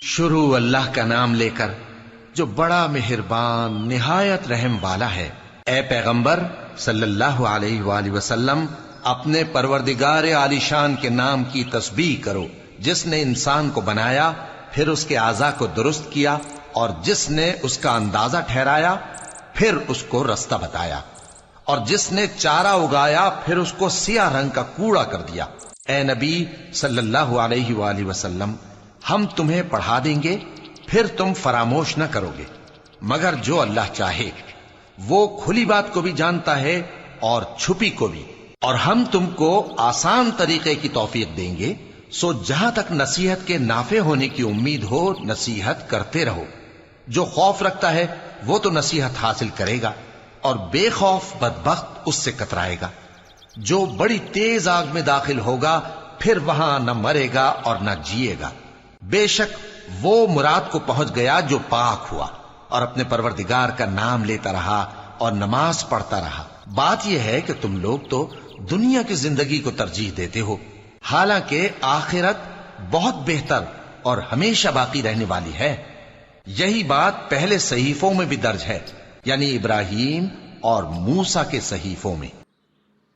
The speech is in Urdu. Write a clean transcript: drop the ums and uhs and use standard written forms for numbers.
شروع اللہ کا نام لے کر جو بڑا مہربان نہایت رحم والا ہے۔ اے پیغمبر صلی اللہ علیہ وآلہ وسلم، اپنے پروردگار عالی شان کے نام کی تسبیح کرو، جس نے انسان کو بنایا، پھر اس کے اعضاء کو درست کیا، اور جس نے اس کا اندازہ ٹھہرایا، پھر اس کو رستہ بتایا، اور جس نے چارہ اگایا، پھر اس کو سیاہ رنگ کا کوڑا کر دیا۔ اے نبی صلی اللہ علیہ وآلہ وسلم، ہم تمہیں پڑھا دیں گے، پھر تم فراموش نہ کرو گے، مگر جو اللہ چاہے۔ وہ کھلی بات کو بھی جانتا ہے اور چھپی کو بھی، اور ہم تم کو آسان طریقے کی توفیق دیں گے، سو جہاں تک نصیحت کے نافع ہونے کی امید ہو نصیحت کرتے رہو۔ جو خوف رکھتا ہے وہ تو نصیحت حاصل کرے گا، اور بے خوف بدبخت اس سے کترائے گا۔ جو بڑی تیز آگ میں داخل ہوگا، پھر وہاں نہ مرے گا اور نہ جیے گا۔ بے شک وہ مراد کو پہنچ گیا جو پاک ہوا، اور اپنے پروردگار کا نام لیتا رہا اور نماز پڑھتا رہا۔ بات یہ ہے کہ تم لوگ تو دنیا کی زندگی کو ترجیح دیتے ہو، حالانکہ آخرت بہت بہتر اور ہمیشہ باقی رہنے والی ہے۔ یہی بات پہلے صحیفوں میں بھی درج ہے، یعنی ابراہیم اور موسیٰ کے صحیفوں میں۔